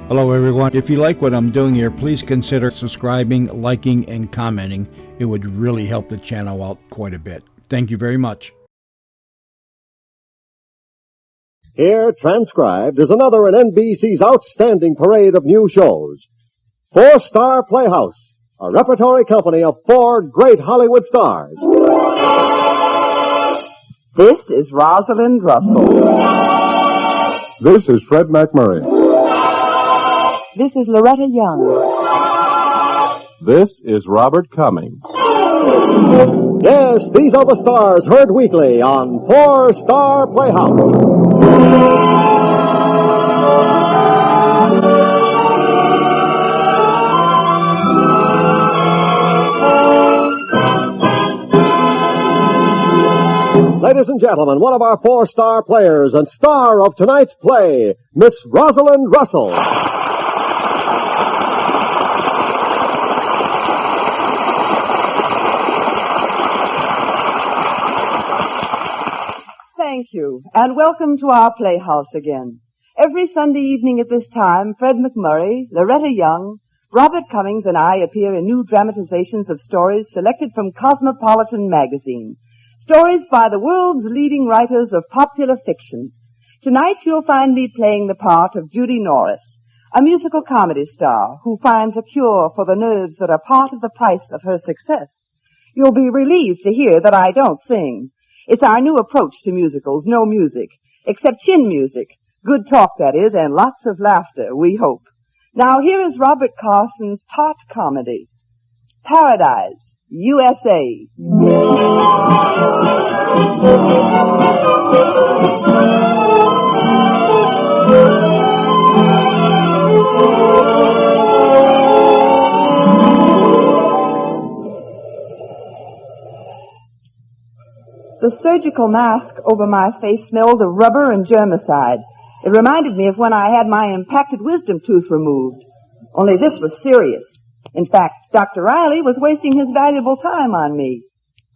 Hello everyone. If you like what I'm doing here, please consider subscribing, liking, and commenting. It would really help the channel out quite a bit. Thank you very much. Here, transcribed, is another in NBC's outstanding parade of new shows. 4-Star Playhouse, a repertory company of 4 great Hollywood stars. This is Rosalind Russell. This is Fred McMurray. This is Loretta Young. This is Robert Cummings. Yes, these are the stars heard weekly on 4-Star Playhouse. Ladies and gentlemen, one of our 4-star players and star of tonight's play, Miss Rosalind Russell. Thank you, and welcome to our playhouse again. Every Sunday evening at this time, Fred McMurray, Loretta Young, Robert Cummings, and I appear in new dramatizations of stories selected from Cosmopolitan magazine. Stories by the world's leading writers of popular fiction. Tonight you'll find me playing the part of Judy Norris, a musical comedy star who finds a cure for the nerves that are part of the price of her success. You'll be relieved to hear that I don't sing. It's our new approach to musicals, no music, except chin music. Good talk, that is, and lots of laughter, we hope. Now here is Robert Carson's taut comedy, Paradise, USA. The surgical mask over my face smelled of rubber and germicide. It reminded me of when I had my impacted wisdom tooth removed. Only this was serious. In fact, Dr. Riley was wasting his valuable time on me.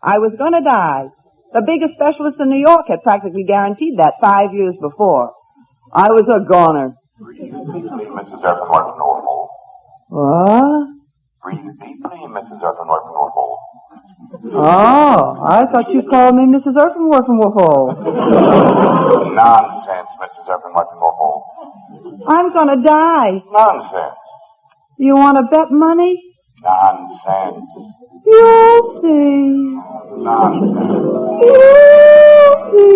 I was going to die. The biggest specialist in New York had practically guaranteed that 5 years before. I was a goner. Breathe deeply, Mrs. Earthenworth Norfolk. What? Breathe deeply, Mrs. Earthenworth Norfolk. Oh, I thought you called me Mrs. Earthenworth. Nonsense, Mrs. Earthenworth Norfolk. I'm going to die. Nonsense. You want to bet money? Nonsense. You'll see. Nonsense. You'll see.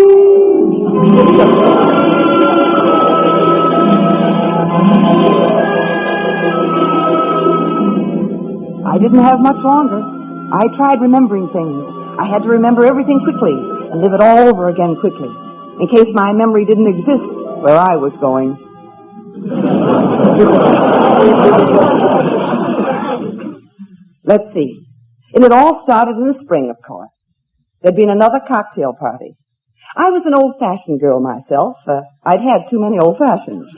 I didn't have much longer. I tried remembering things. I had to remember everything quickly and live it all over again quickly, in case my memory didn't exist where I was going. Let's see. It had all started in the spring, of course. There'd been another cocktail party. I was an old-fashioned girl myself. I'd had too many old-fashions.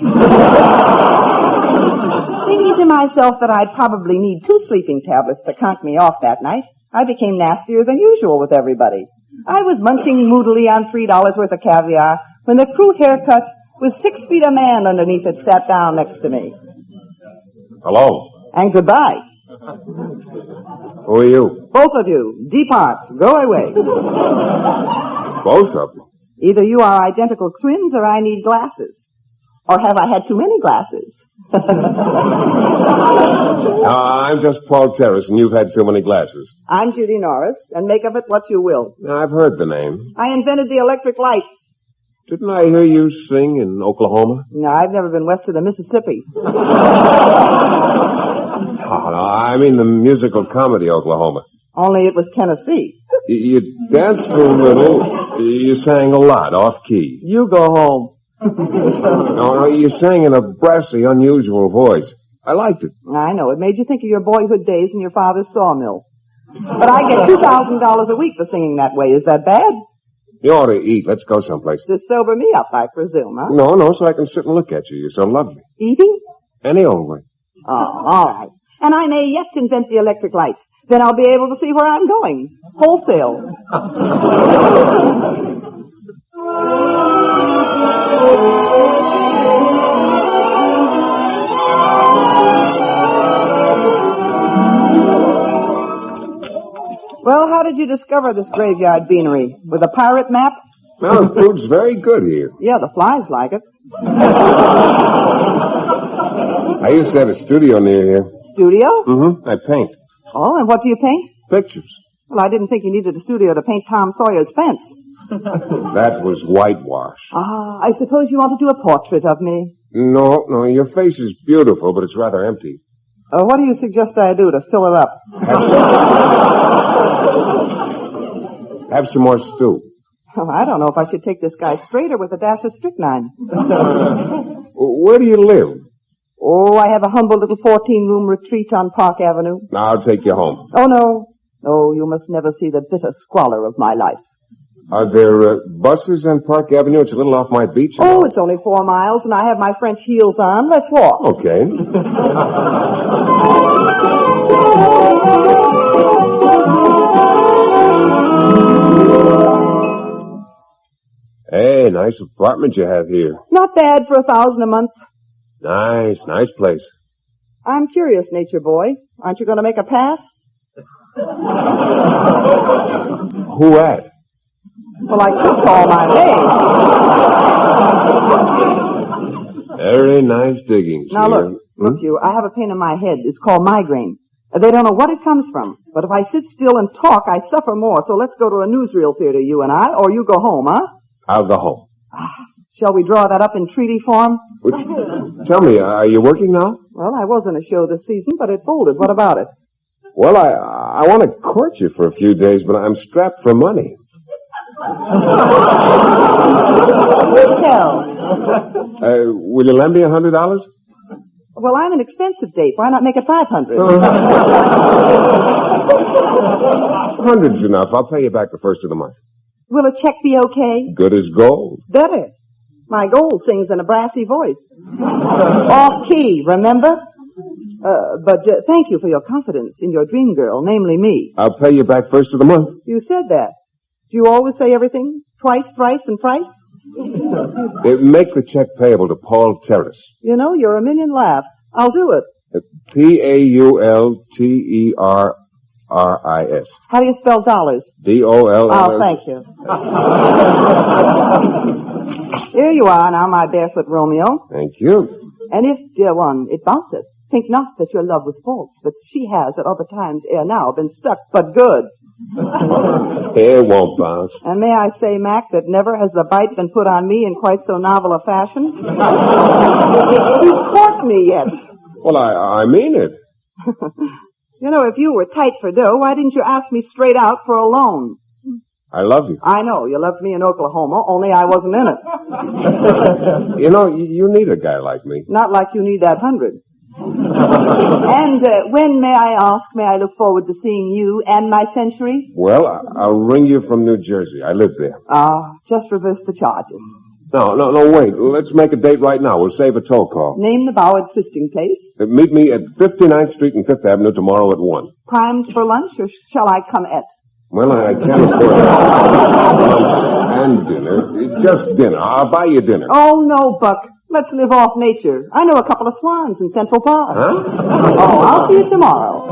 Thinking to myself that I'd probably need 2 sleeping tablets to conk me off that night, I became nastier than usual with everybody. I was munching moodily on $3 worth of caviar when the crew haircut with 6 feet a man underneath it sat down next to me. Hello. And goodbye. Who are you? Both of you, depart. Go away. Both of them. Either you are identical twins or I need glasses. Or have I had too many glasses? I'm just Paul Terrace, and you've had too many glasses. I'm Judy Norris, and make of it what you will. I've heard the name. I invented the electric light. Didn't I hear you sing in Oklahoma? No, I've never been west of the Mississippi. Oh, no, I mean the musical comedy Oklahoma. Only it was Tennessee. You danced a little. You sang a lot, off-key. You go home. No, you sang in a brassy, unusual voice. I liked it. I know. It made you think of your boyhood days in your father's sawmill. But I get $2,000 a week for singing that way. Is that bad? You ought to eat. Let's go someplace. To sober me up, I presume, huh? No, so I can sit and look at you. You're so lovely. Eating? Any old way. Oh, all right. And I may yet invent the electric light. Then I'll be able to see where I'm going. Wholesale. did you discover this graveyard beanery? With a pirate map? Well, the food's very good here. Yeah, the flies like it. I used to have a studio near here. Studio? Mm-hmm. I paint. Oh, and what do you paint? Pictures. Well, I didn't think you needed a studio to paint Tom Sawyer's fence. That was whitewash. Ah, I suppose you want to do a portrait of me. No, your face is beautiful, but it's rather empty. What do you suggest I do to fill it up? Have some more stew. Oh, I don't know if I should take this guy straight or with a dash of strychnine. Where do you live? Oh, I have a humble little 14-room retreat on Park Avenue. I'll take you home. Oh, no. Oh, you must never see the bitter squalor of my life. Are there buses on Park Avenue? It's a little off my beach. Oh, it's only 4 miles, and I have my French heels on. Let's walk. Okay. Hey, nice apartment you have here. Not bad for $1,000 a month. Nice place. I'm curious, nature boy. Aren't you going to make a pass? Who at? Well, I could call my maid. Very nice diggings. Now, here. look, you, I have a pain in my head. It's called migraine. They don't know what it comes from. But if I sit still and talk, I suffer more. So let's go to a newsreel theater, you and I, or you go home, huh? I'll go home. Shall we draw that up in treaty form? Tell me, are you working now? Well, I was in a show this season, but it folded. What about it? Well, I want to court you for a few days, but I'm strapped for money. Tell. Will you lend me $100? Well, I'm an expensive date. Why not make it $500? 100's enough. I'll pay you back the first of the month. Will a check be okay? Good as gold. Better. My gold sings in a brassy voice. Off key, remember? But thank you for your confidence in your dream girl, namely me. I'll pay you back first of the month. You said that. Do you always say everything? Twice, thrice, and thrice? Make the check payable to Paul Terrace. You know, you're a million laughs. I'll do it. Paulterris. How do you spell dollars? DOLL. Oh, thank you. Here you are now, my barefoot Romeo. Thank you. And if, dear one, it bounceth, think not that your love was false, but she has at other times ere now been stuck, but good. It won't bounce. And may I say, Mac, that never has the bite been put on me in quite so novel a fashion? To court me yet. Well, I mean it. You know, if you were tight for dough, why didn't you ask me straight out for a loan? I love you. I know. You loved me in Oklahoma, only I wasn't in it. You know, you need a guy like me. Not like you need that 100. And when, may I ask, may I look forward to seeing you and my century? Well, I'll ring you from New Jersey. I live there. Just reverse the charges. No, wait. Let's make a date right now. We'll save a toll call. Name the Boward Twisting Place. Meet me at 59th Street and 5th Avenue tomorrow at 1. Primed for lunch, or shall I come at? Well, I can't afford lunch and dinner. Just dinner. I'll buy you dinner. Oh, no, Buck. Let's live off nature. I know a couple of swans in Central Park. Huh? Oh, I'll see you tomorrow.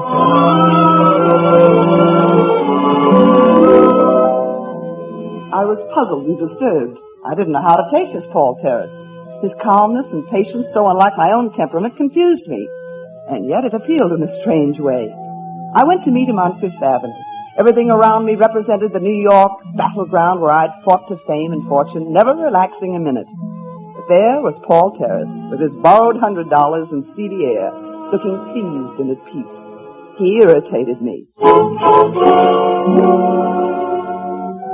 I was puzzled and disturbed. I didn't know how to take this Paul Terrace. His calmness and patience, so unlike my own temperament, confused me. And yet it appealed in a strange way. I went to meet him on Fifth Avenue. Everything around me represented the New York battleground where I'd fought to fame and fortune, never relaxing a minute. But there was Paul Terrace, with his borrowed $100 and seedy air, looking pleased and at peace. He irritated me.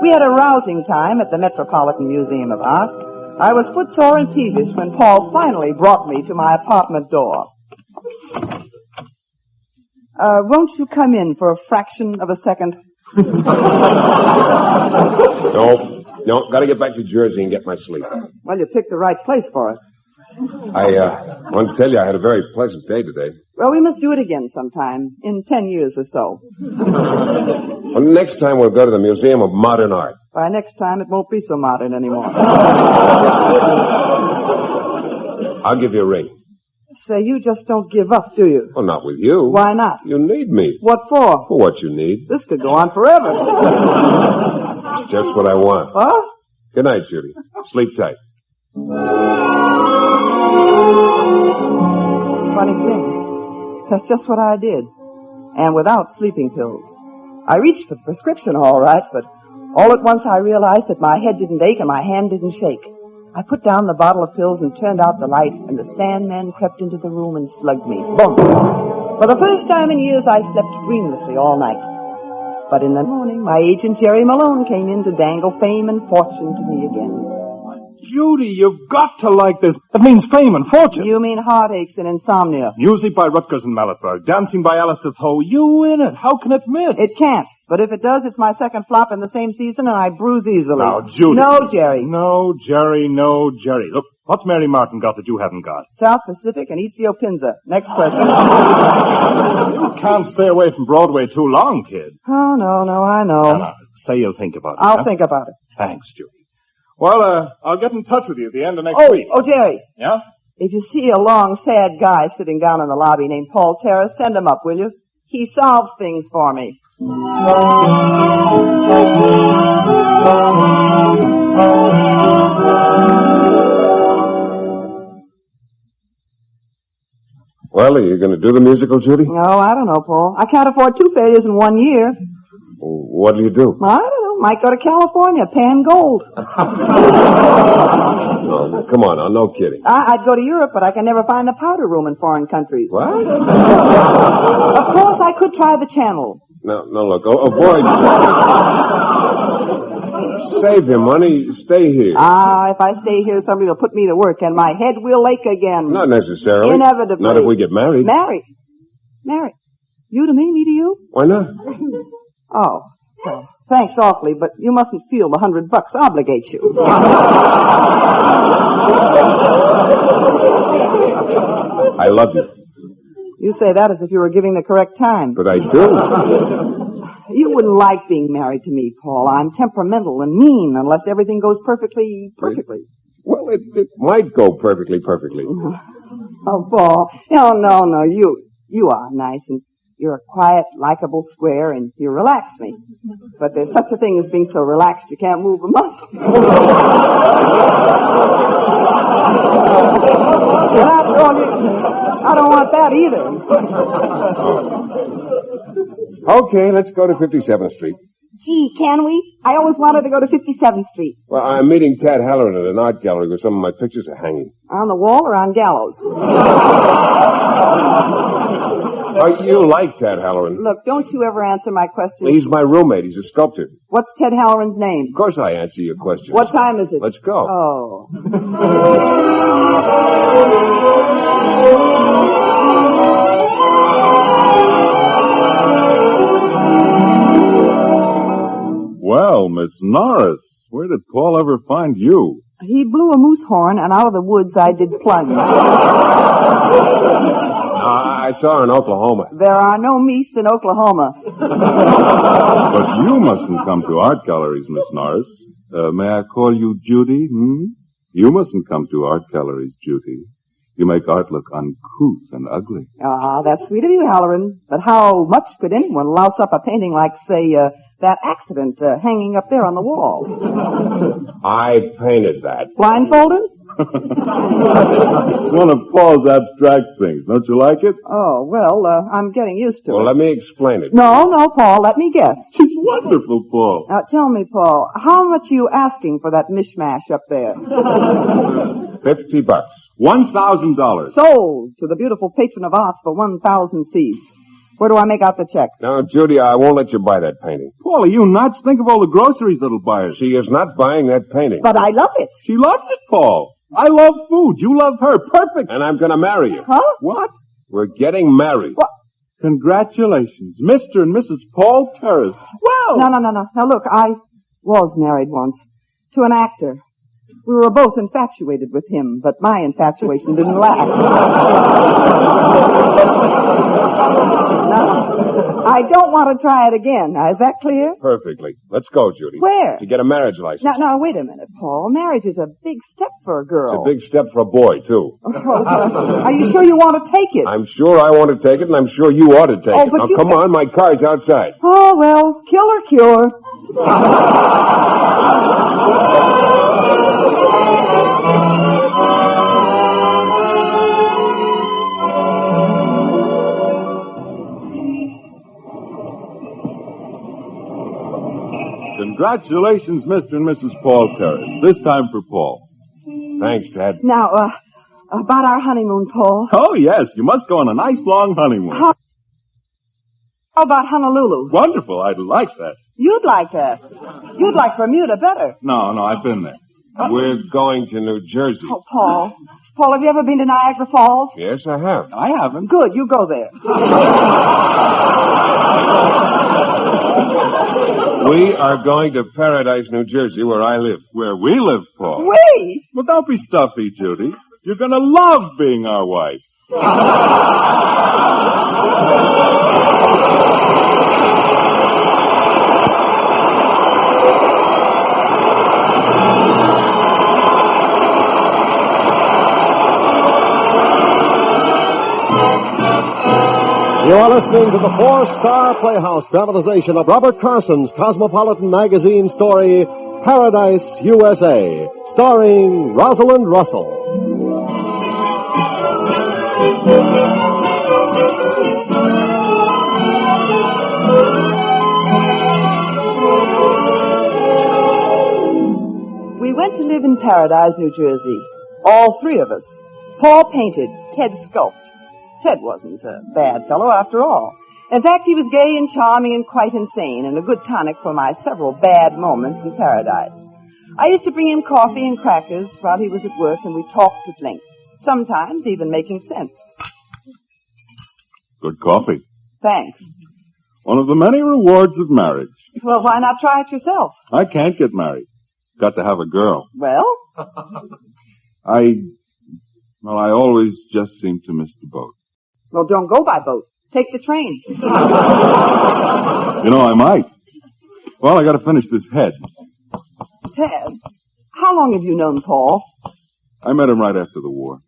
We had a rousing time at the Metropolitan Museum of Art. I was footsore and peevish when Paul finally brought me to my apartment door. Won't you come in for a fraction of a second? No, gotta get back to Jersey and get my sleep. Well, you picked the right place for it. I want to tell you I had a very pleasant day today. Well, we must do it again sometime, in 10 years or so. Well, next time we'll go to the Museum of Modern Art. By next time, it won't be so modern anymore. I'll give you a ring. Say, you just don't give up, do you? Well, not with you. Why not? You need me. What for? For what you need. This could go on forever. It's just what I want. Huh? Good night, Judy. Sleep tight. Funny thing. That's just what I did. And without sleeping pills. I reached for the prescription all right, but all at once I realized that my head didn't ache and my hand didn't shake. I put down the bottle of pills and turned out the light, and the Sandman crept into the room and slugged me. Boom! For the first time in years, I slept dreamlessly all night. But in the morning, my agent Jerry Malone came in to dangle fame and fortune to me again. Judy, you've got to like this. It means fame and fortune. You mean heartaches and insomnia? Music by Rutgers and Malletberg, dancing by Alistair Tho. You in it. How can it miss? It can't. But if it does, it's my second flop in the same season, and I bruise easily. Now, Judy. No, Jerry. No, Jerry, no, Jerry. Look, what's Mary Martin got that you haven't got? South Pacific and Ezio Pinza. Next question. You can't stay away from Broadway too long, kid. Oh, no, I know. No, say you'll think about it. I'll think about it. Thanks, Judy. Well, I'll get in touch with you at the end of next week. Oh, Jerry. Yeah? If you see a long, sad guy sitting down in the lobby named Paul Terrace, send him up, will you? He solves things for me. Well, are you going to do the musical, Judy? No, I don't know, Paul. I can't afford 2 failures in 1 year. What do you do? I don't know. Might go to California, pan gold. Oh, come on, now, no kidding. I'd go to Europe, but I can never find the powder room in foreign countries. What? Of course, I could try the Channel. No, look, avoid... Save him, honey. Stay here. If I stay here, somebody will put me to work, and my head will ache again. Not necessarily. Inevitably. Not if we get married. Married? You to me to you? Why not? Oh, well, thanks awfully, but you mustn't feel the $100 obligates you. I love you. You say that as if you were giving the correct time. But I do. You wouldn't like being married to me, Paul. I'm temperamental and mean unless everything goes perfectly. Well, it might go perfectly. Oh, Paul. No. You are nice, and you're a quiet, likable square, and you relax me. But there's such a thing as being so relaxed you can't move a muscle. And after all, I don't want that either. Okay, let's go to 57th Street. Gee, can we? I always wanted to go to 57th Street. Well, I'm meeting Tad Halloran at an art gallery where some of my pictures are hanging. On the wall or on gallows? You like Tad Halloran. Look, don't you ever answer my questions. He's my roommate. He's a sculptor. What's Ted Halloran's name? Of course I answer your questions. What time is it? Let's go. Oh. Well, Miss Norris, where did Paul ever find you? He blew a moose horn, and out of the woods I did plunge. I saw her in Oklahoma. There are no meese in Oklahoma. But you mustn't come to art galleries, Miss Norris. May I call you Judy? You mustn't come to art galleries, Judy. You make art look uncouth and ugly. Ah, that's sweet of you, Halloran. But how much could anyone louse up a painting like, say, that accident hanging up there on the wall? I painted that. Blindfolded? It's one of Paul's abstract things. Don't you like it? Oh, well, I'm getting used to it. Well, let me explain it. No, Paul, let me guess. She's wonderful, Paul. Now, tell me, Paul, how much are you asking for that mishmash up there? $50. $1,000. Sold to the beautiful patron of arts for 1,000 seeds. Where do I make out the check? Now, Judy, I won't let you buy that painting. Paul, are you nuts? Think of all the groceries that'll buy it. She is not buying that painting. But I love it. She loves it, Paul. I love food. You love her. Perfect. And I'm going to marry you. Huh? What? We're getting married. What? Congratulations, Mr. and Mrs. Paul Terrace. Wow. No. Now, look, I was married once to an actor. We were both infatuated with him, but my infatuation didn't last. Now, I don't want to try it again. Now, is that clear? Perfectly. Let's go, Judy. Where? To get a marriage license. Now, wait a minute, Paul. Marriage is a big step for a girl. It's a big step for a boy, too. Are you sure you want to take it? I'm sure I want to take it, and I'm sure you ought to take it. But Now, you come on, my car's outside. Oh, well, kill or cure. Congratulations, Mr. and Mrs. Paul Terrace. This time for Paul. Thanks, Dad. Now, about our honeymoon, Paul. Oh, yes. You must go on a nice long honeymoon. How about Honolulu? Wonderful. I'd like that. You'd like that. You'd like Bermuda better. No, I've been there. We're going to New Jersey. Oh, Paul. Paul, have you ever been to Niagara Falls? Yes, I have. I haven't. Good, you go there. We are going to Paradise, New Jersey, where I live. Where we live, Paul. We? Well, don't be stuffy, Judy. You're going to love being our wife. You are listening to the Four-Star Playhouse dramatization of Robert Carson's Cosmopolitan magazine story, Paradise, USA, starring Rosalind Russell. We went to live in Paradise, New Jersey. All three of us. Paul painted, Ted sculpted. Ted wasn't a bad fellow after all. In fact, he was gay and charming and quite insane, and a good tonic for my several bad moments in Paradise. I used to bring him coffee and crackers while he was at work, and we talked at length, sometimes even making sense. Good coffee. Thanks. One of the many rewards of marriage. Well, why not try it yourself? I can't get married. Got to have a girl. Well? I always just seem to miss the boat. Well, don't go by boat. Take the train. You know, I might. Well, I got to finish this head. Ted, how long have you known Paul? I met him right after the war.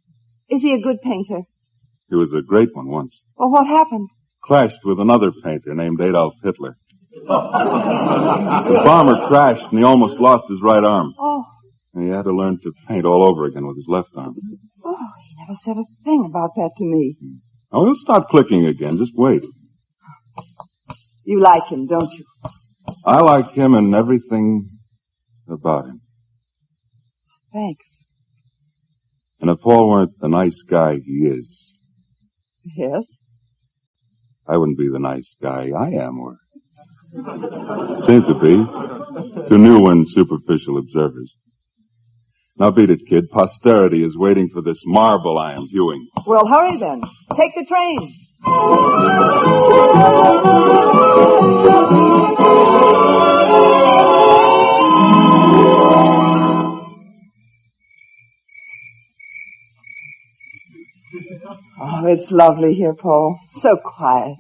Is he a good painter? He was a great one once. Well, what happened? Clashed with another painter named Adolf Hitler. The bomber crashed and he almost lost his right arm. Oh. And he had to learn to paint all over again with his left arm. Oh, he never said a thing about that to me. Oh, he'll start clicking again. Just wait. You like him, don't you? I like him and everything about him. Thanks. And if Paul weren't the nice guy he is, Yes? I wouldn't be the nice guy I am, or seem to be, to new and superficial observers. Now beat it, kid. Posterity is waiting for this marble I am hewing. Well, hurry then. Take the train. Oh, it's lovely here, Paul. So quiet,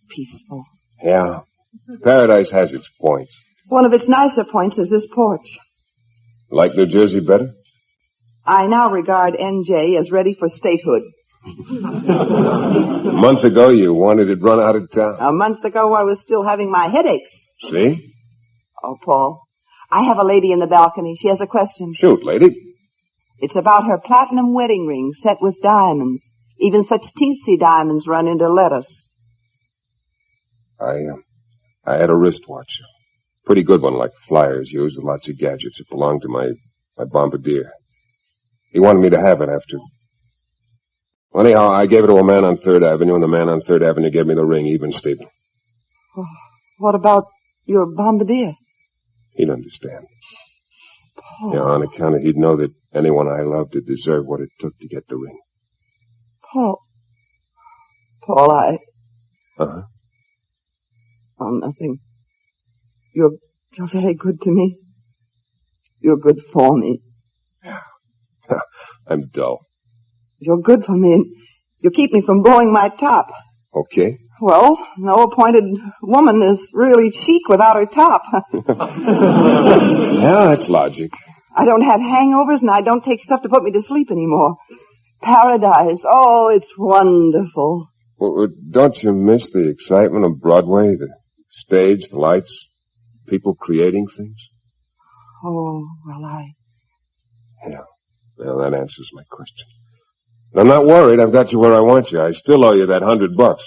peaceful. Yeah. Paradise has its points. One of its nicer points is this porch. Like New Jersey better? I now regard NJ as ready for statehood. A month ago, you wanted it run out of town. A month ago, I was still having my headaches. See? Oh, Paul, I have a lady in the balcony. She has a question. Shoot, lady. It's about her platinum wedding ring set with diamonds. Even such teensy diamonds run into letters. I had a wristwatch. Pretty good one, like flyers use, with lots of gadgets. It belonged to my bombardier. He wanted me to have it after. Well, anyhow, I gave it to a man on 3rd Avenue, and the man on 3rd Avenue gave me the ring, even Steven. Oh, what about your bombardier? He'd understand. Paul. Yeah, on account of he'd know that anyone I loved would deserve what it took to get the ring. Paul, I... Uh-huh. Oh, nothing. You're very good to me. You're good for me. I'm dull. You're good for me, and you keep me from blowing my top. Okay. Well, no appointed woman is really chic without her top. Yeah, that's logic. I don't have hangovers, and I don't take stuff to put me to sleep anymore. Paradise. Oh, it's wonderful. Well, don't you miss the excitement of Broadway? The stage, the lights, people creating things? Oh, well, Yeah. Well, that answers my question. But I'm not worried. I've got you where I want you. I still owe you that $100.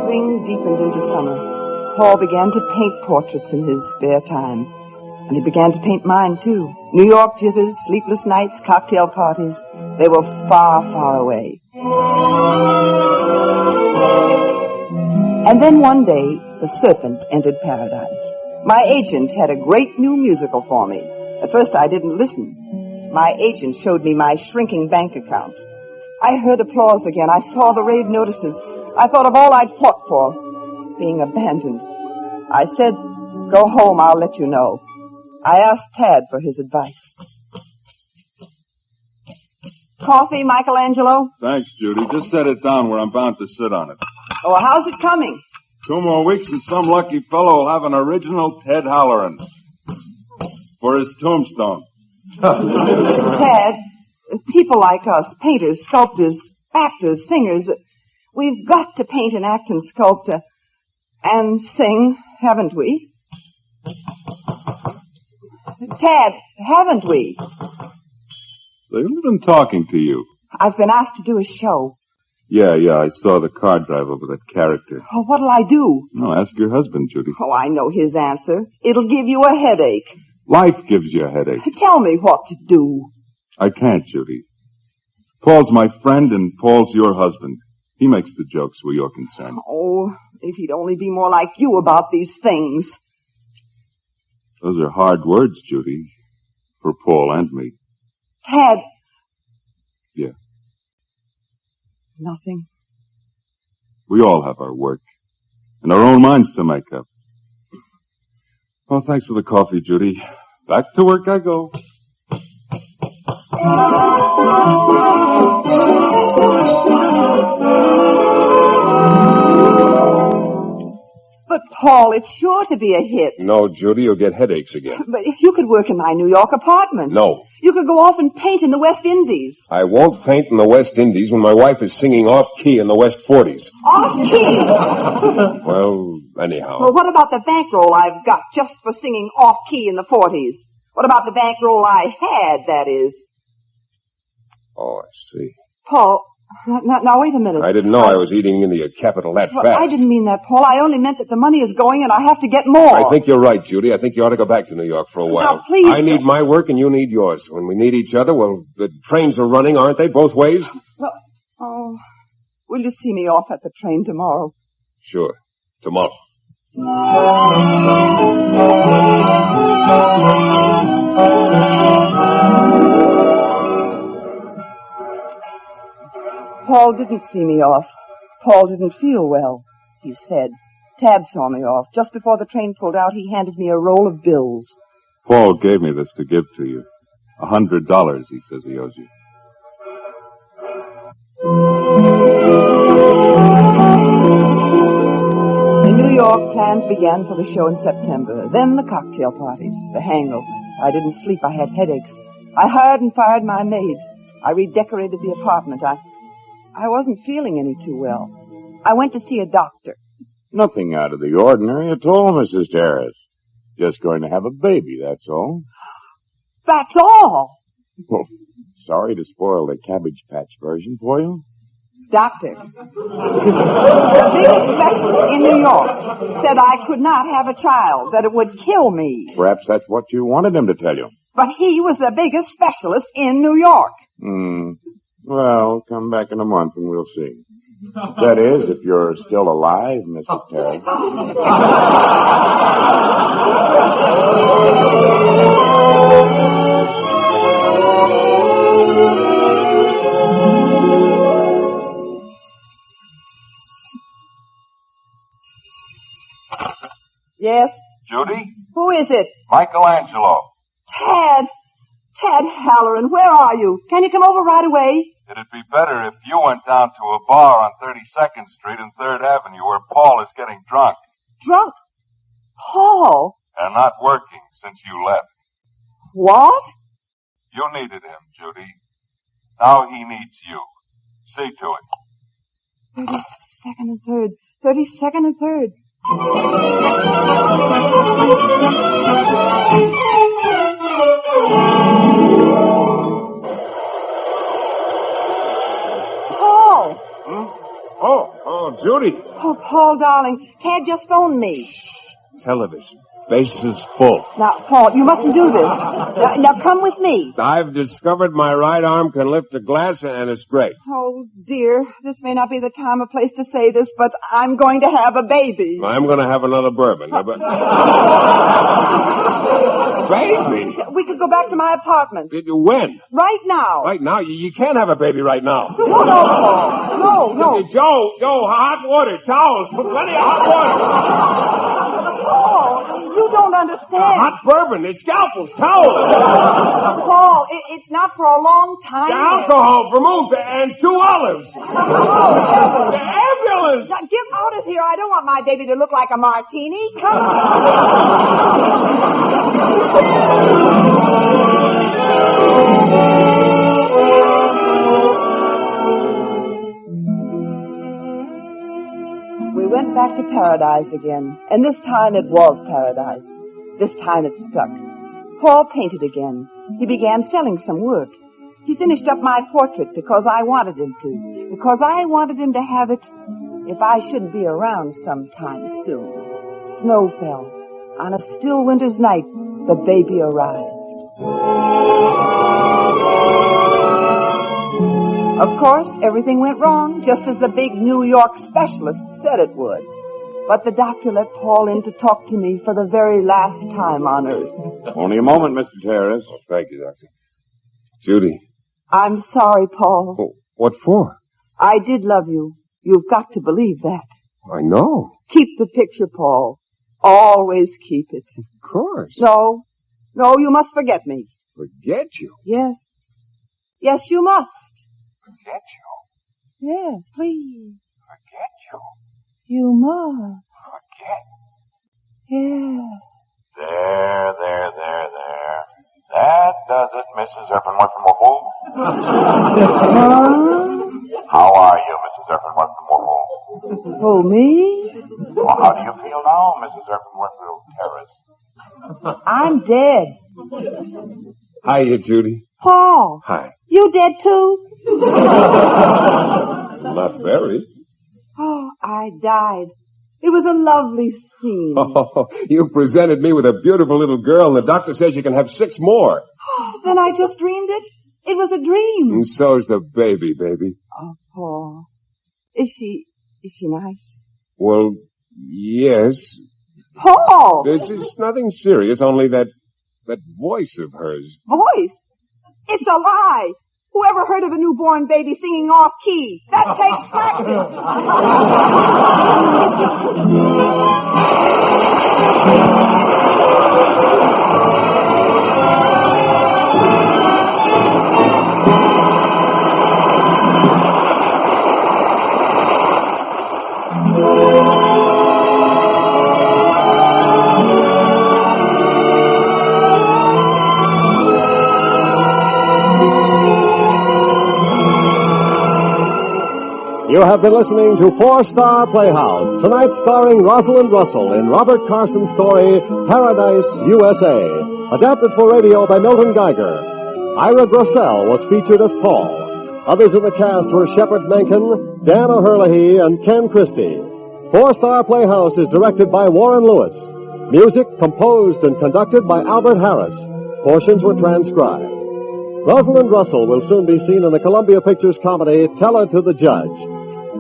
Spring deepened into summer. Paul began to paint portraits in his spare time. And he began to paint mine, too. New York jitters, sleepless nights, cocktail parties. They were far, far away. And then one day, the serpent entered paradise. My agent had a great new musical for me. At first, I didn't listen. My agent showed me my shrinking bank account. I heard applause again. I saw the rave notices. I thought of all I'd fought for, being abandoned. I said, go home, I'll let you know. I asked Tad for his advice. Coffee, Michelangelo? Thanks, Judy. Just set it down where I'm bound to sit on it. Oh, how's it coming? 2 more weeks and some lucky fellow will have an original Ted Halloran for his tombstone. Tad, people like us, painters, sculptors, actors, singers, we've got to paint and act and sculpt and sing, haven't we? Tad, haven't we? They've been talking to you. I've been asked to do a show. Yeah, I saw the car drive over that character. Oh, what'll I do? No, ask your husband, Judy. Oh, I know his answer. It'll give you a headache. Life gives you a headache. Tell me what to do. I can't, Judy. Paul's my friend and Paul's your husband. He makes the jokes where you're concerned. Oh, if he'd only be more like you about these things. Those are hard words, Judy, for Paul and me. Tad. Yeah. Nothing. We all have our work and our own minds to make up. Well, thanks for the coffee, Judy. Back to work I go. But, Paul, it's sure to be a hit. No, Judy, you'll get headaches again. But you could work in my New York apartment. No. You could go off and paint in the West Indies. I won't paint in the West Indies when my wife is singing off-key in the West 40s. Off-key? Well, anyhow. Well, what about the bankroll I've got just for singing off-key in the 40s? What about the bankroll I had, that is? Oh, I see. Paul, now wait a minute. I didn't know I was eating into your capital that Well, fast. I didn't mean that, Paul. I only meant that the money is going and I have to get more. I think you're right, Judy. I think you ought to go back to New York for a while. Now, please. I need my work and you need yours. When we need each other, well, the trains are running, aren't they, both ways? Well, will you see me off at the train tomorrow? Sure. Tomorrow. Paul didn't see me off. Paul didn't feel well, he said. Tad saw me off. Just before the train pulled out, he handed me a roll of bills. Paul gave me this to give to you. $100, he says he owes you. In New York, plans began for the show in September. Then the cocktail parties, the hangovers. I didn't sleep. I had headaches. I hired and fired my maids. I redecorated the apartment. I wasn't feeling any too well. I went to see a doctor. Nothing out of the ordinary at all, Mrs. Harris. Just going to have a baby, that's all. That's all! Oh, sorry to spoil the Cabbage Patch version for you. Doctor, the biggest specialist in New York, said I could not have a child, that it would kill me. Perhaps that's what you wanted him to tell you. But he was the biggest specialist in New York. Well, come back in a month and we'll see. That is, if you're still alive, Mrs. Terry. Yes? Judy? Who is it? Michelangelo. Tad. Tad Halloran, where are you? Can you come over right away? It'd be better if you went down to a bar on 32nd Street and 3rd Avenue where Paul is getting drunk. Drunk? Paul? And not working since you left. What? You needed him, Judy. Now he needs you. See to it. 32nd and 3rd. 32nd and 3rd. Paul! Oh, Judy. Oh, Paul, darling. Tad just phoned me. Television. Base is full. Now, Paul, you mustn't do this. Now come with me. I've discovered my right arm can lift a glass, and it's great. Oh, dear. This may not be the time or place to say this, but I'm going to have a baby. I'm going to have another bourbon. Baby? We could go back to my apartment. When? Right now. Right now? You can't have a baby right now. No, Paul. No. Joe, hot water, towels, put plenty of hot water. Paul, you don't understand. Hot bourbon, there's scalpels, towels. Paul, it's not for a long time. The alcohol, vermouth, and 2 olives. Oh, The ambulance. now, get out of here. I don't want my baby to look like a martini. Come on. We went back to paradise again, and this time it was paradise. This time it stuck. Paul painted again. He began selling some work. He finished up my portrait because I wanted him to, because I wanted him to have it if I shouldn't be around sometime soon. Snow fell. On a still winter's night, the baby arrived. Of course, everything went wrong, just as the big New York specialist said it would. But the doctor let Paul in to talk to me for the very last time on Earth. Only a moment, Mr. Terrace. Oh, thank you, Doctor. Judy. I'm sorry, Paul. Oh, what for? I did love you. You've got to believe that. I know. Keep the picture, Paul. Always keep it. Of course. No, you must forget me. Forget you? Yes. Yes, you must. Forget you. Yes, please. Forget you. You must. Forget. Yes. There. That does it, Mrs. Erpenway from Wolfville. How are you, Mrs. Erpenway from Wolfville? Oh, me? Well, how do you feel now, Mrs. Erpenway Terrace? I'm dead. Hiya, Judy. Paul. Hi. You dead too? Not very. Oh, I died. It was a lovely scene. Oh, you presented me with a beautiful little girl, and the doctor says you can have 6 more. Oh, then I just dreamed it. It was a dream. And so's the baby. Oh, Paul. Is she nice? Well, yes. Paul! It's nothing serious, only that voice of hers. Voice? It's a lie. Whoever heard of a newborn baby singing off key? That takes practice. You have been listening to Four Star Playhouse, tonight starring Rosalind Russell in Robert Carson's story, Paradise, USA, adapted for radio by Milton Geiger. Ira Grossell was featured as Paul. Others in the cast were Shepard Menken, Dan O'Herlihy, and Ken Christie. Four Star Playhouse is directed by Warren Lewis. Music composed and conducted by Albert Harris. Portions were transcribed. Rosalind Russell will soon be seen in the Columbia Pictures comedy Tell It to the Judge.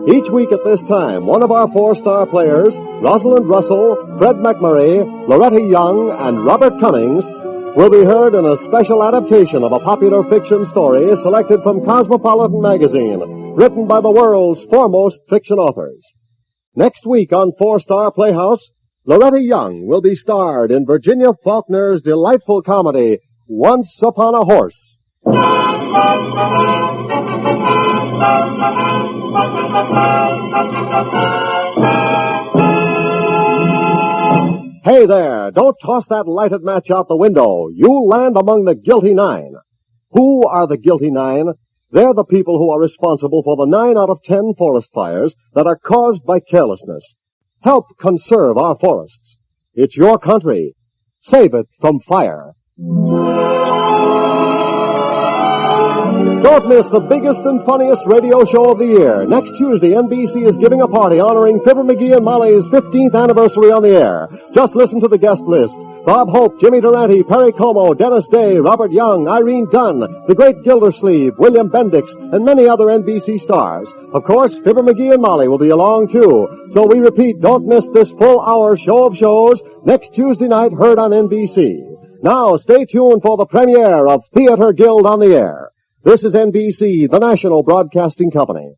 Each week at this time, one of our four-star players, Rosalind Russell, Fred McMurray, Loretta Young, and Robert Cummings, will be heard in a special adaptation of a popular fiction story selected from Cosmopolitan magazine, written by the world's foremost fiction authors. Next week on Four Star Playhouse, Loretta Young will be starred in Virginia Faulkner's delightful comedy, Once Upon a Horse. Hey there, don't toss that lighted match out the window. You'll land among the guilty 9. Who are the guilty 9? They're the people who are responsible for the 9 out of 10 forest fires that are caused by carelessness. Help conserve our forests. It's your country. Save it from fire. Don't miss the biggest and funniest radio show of the year. Next Tuesday, NBC is giving a party honoring Fibber McGee and Molly's 15th anniversary on the air. Just listen to the guest list. Bob Hope, Jimmy Durante, Perry Como, Dennis Day, Robert Young, Irene Dunn, the great Gildersleeve, William Bendix, and many other NBC stars. Of course, Fibber McGee and Molly will be along too. So we repeat, don't miss this full hour show of shows next Tuesday night, heard on NBC. Now, stay tuned for the premiere of Theater Guild on the Air. This is NBC, the national broadcasting company.